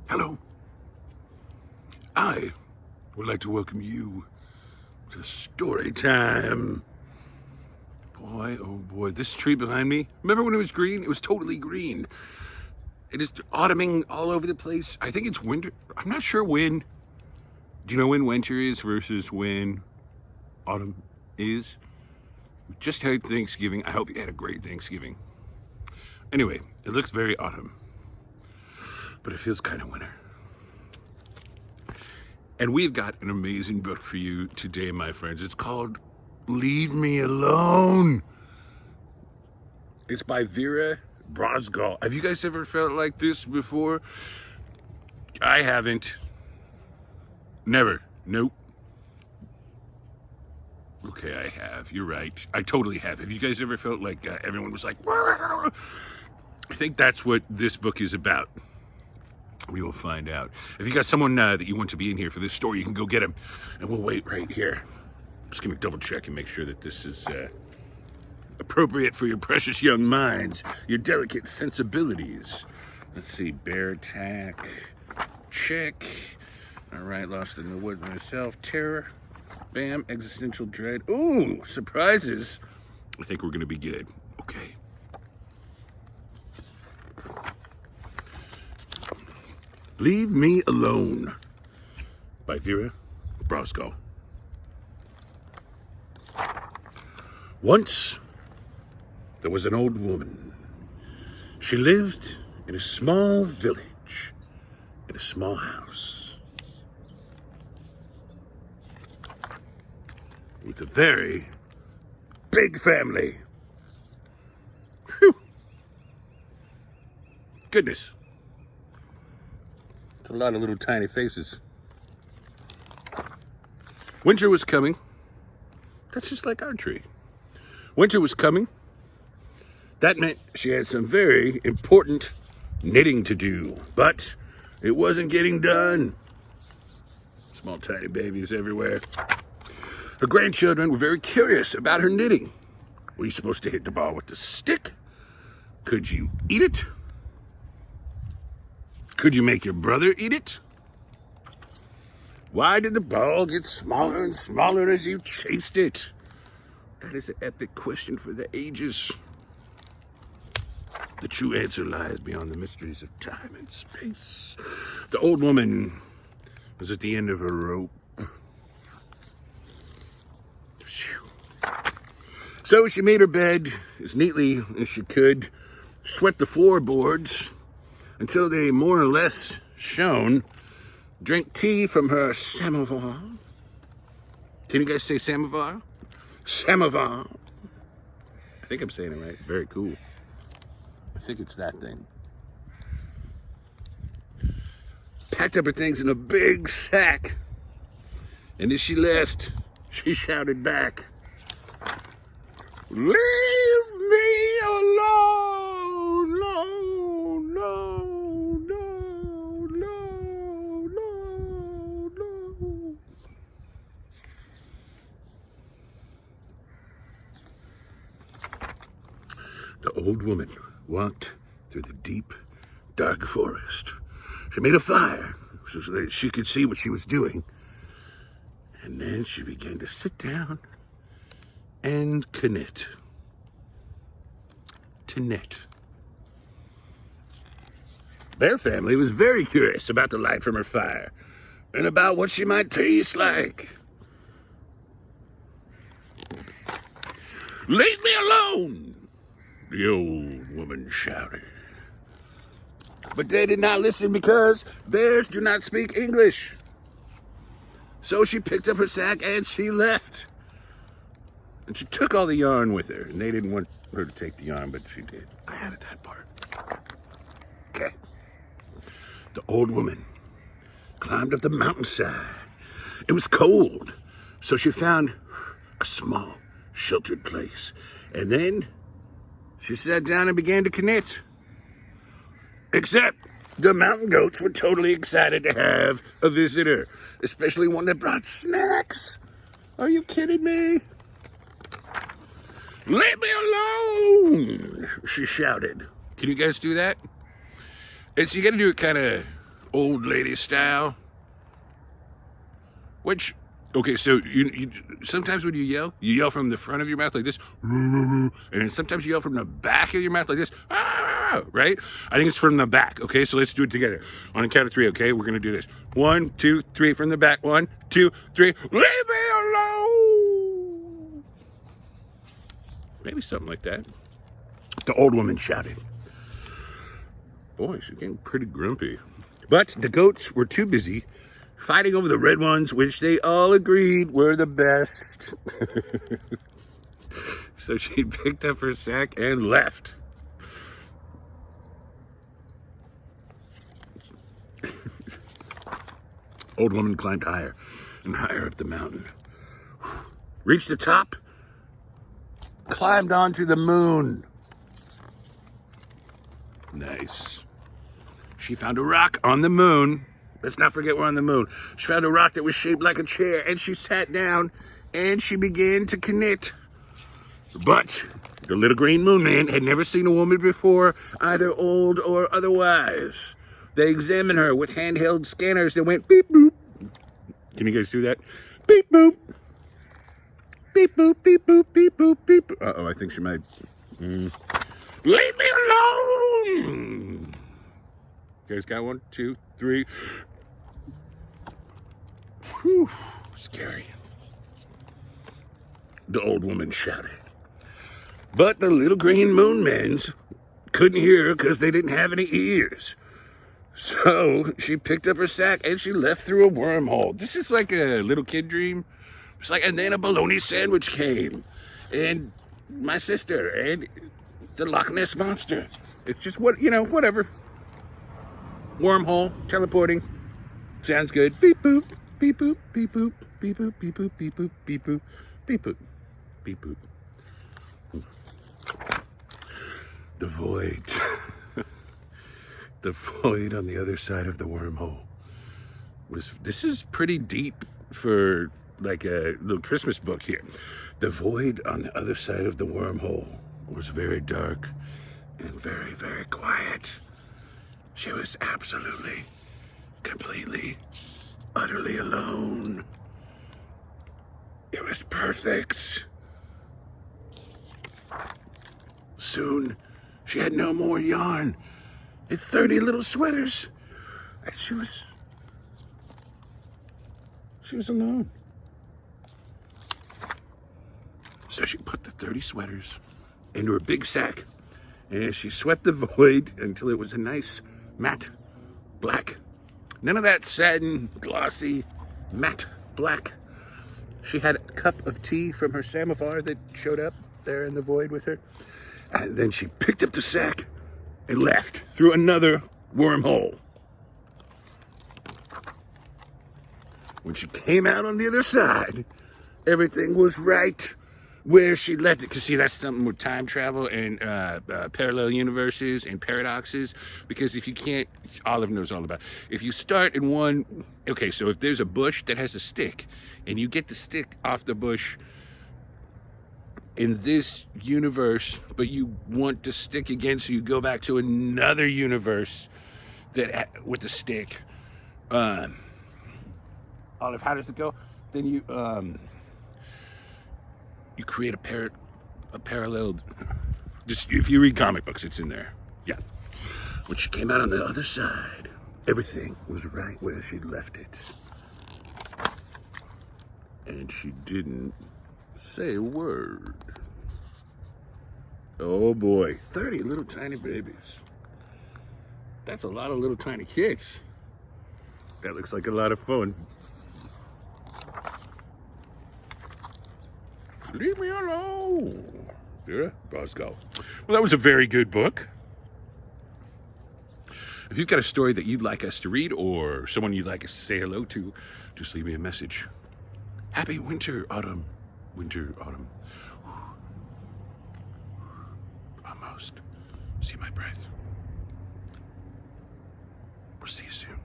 Hello. I would like to welcome you to Storytime. Boy, oh boy, this tree behind me, remember when it was green? It was totally green. It is autumning all over the place. I think it's winter. I'm not sure when. Do you know when winter is versus when autumn is? We just had Thanksgiving. I hope you had a great Thanksgiving. Anyway, it looks very autumn, but it feels kind of winter. And we've got an amazing book for you today, my friends. It's called Leave Me Alone. It's by Vera Brosgol. Have you guys ever felt like this before? I haven't. Never. Nope. Okay, I have. You're right. I totally have. Have you guys ever felt like everyone was like, "Wah!" I think that's what this book is about. We will find out. If you got someone that you want to be in here for this story, you can go get him. And we'll wait right here. Just give me a double check and make sure that this is appropriate for your precious young minds, your delicate sensibilities. Let's see, bear attack, check. All right, lost in the woods myself, terror, bam, existential dread. Ooh, surprises. I think we're gonna be good. Okay. Leave Me Alone by Vera Brosgol. Once, there was an old woman. She lived in a small village, in a small house, with a very big family. Whew. Goodness. It's a lot of little tiny faces. Winter was coming. That's just like our tree. Winter was coming. That meant she had some very important knitting to do, but it wasn't getting done. Small tiny babies everywhere. Her grandchildren were very curious about her knitting. Were you supposed to hit the ball with the stick? Could you eat it? Could you make your brother eat it? Why did the ball get smaller and smaller as you chased it? That is an epic question for the ages. The true answer lies beyond the mysteries of time and space. The old woman was at the end of her rope. So she made her bed as neatly as she could, swept the floorboards until they more or less shone, drank tea from her samovar. Can you guys say samovar? Samovar. I think I'm saying it right. Very cool. I think it's that thing. Packed up her things in a big sack. And as she left, she shouted back, "Leave me alone! No, no, no, no, no, no." The old woman walked through the deep, dark forest. She made a fire so that she could see what she was doing. And then she began to sit down and knit. To knit. Their family was very curious about the light from her fire and about what she might taste like. "Leave me alone!" the old woman shouted. But they did not listen because bears do not speak English. So she picked up her sack and she left. And she took all the yarn with her. And they didn't want her to take the yarn, but she did. I added that part. Okay. The old woman climbed up the mountainside. It was cold, so she found a small, sheltered place. And then she sat down and began to knit. Except the mountain goats were totally excited to have a visitor, especially one that brought snacks. Are you kidding me? "Leave me alone!" she shouted. Can you guys do that? You got to do it kind of old lady style. Which, okay, so you sometimes when you yell from the front of your mouth like this, and then sometimes you yell from the back of your mouth like this, right? I think it's from the back. Okay, so let's do it together on a count of 3. Okay, we're gonna do this. 1, 2, 3 from the back. 1, 2, 3. Leave me alone. Maybe something like that. The old woman shouted. Boy, she's getting pretty grumpy. But the goats were too busy fighting over the red ones, which they all agreed were the best. So she picked up her sack and left. Old woman climbed higher and higher up the mountain. Reached the top, climbed onto the moon. Nice. She found a rock on the moon. Let's not forget we're on the moon. She found a rock that was shaped like a chair, and she sat down, and she began to knit. But the little green moon man had never seen a woman before, either old or otherwise. They examined her with handheld scanners that went beep boop. Can you guys do that? Beep boop. Beep boop, beep boop, beep boop, beep boop. Uh-oh, I think she might. Leave me alone! You guys got 1, 2, 3. Whew, scary. The old woman shouted. But the little green moon men couldn't hear her because they didn't have any ears. So she picked up her sack and she left through a wormhole. This is like a little kid dream. It's like, and then a bologna sandwich came. And my sister and the Loch Ness Monster. It's just what, whatever. Wormhole, teleporting. Sounds good. Beep boop, beep boop, beep boop, beep boop, beep boop, beep boop, beep boop, beep boop, beep boop. The void. The void on the other side of the wormhole this is pretty deep for like a little Christmas book here. The void on the other side of the wormhole was very dark and very, very quiet. She was absolutely, completely, utterly alone. It was perfect. Soon, she had no more yarn. It's 30 little sweaters. And she was alone. So she put the 30 sweaters into her big sack, and she swept the void until it was a nice matte black. None of that satin, glossy, matte black. She had a cup of tea from her samovar that showed up there in the void with her. And then she picked up the sack and left through another wormhole. When she came out on the other side, everything was right where she left it. Because see, that's something with time travel and parallel universes and paradoxes. Because if you can't, Olive knows all about it. If you start in one, okay, so if there's a bush that has a stick and you get the stick off the bush in this universe, but you want to stick again, so you go back to another universe that with the stick. Olive, how does it go? Then you create a parallel. Just if you read comic books, it's in there. Yeah. When she came out on the other side, everything was right where she left it, and she didn't say a word. Oh boy, 30 little tiny babies. That's a lot of little tiny kids. That looks like a lot of fun. Leave me alone. Vera Brosgol. Well, that was a very good book. If you've got a story that you'd like us to read or someone you'd like us to say hello to, just leave me a message. Happy winter, autumn. Winter, autumn. Almost. See my breath. We'll see you soon.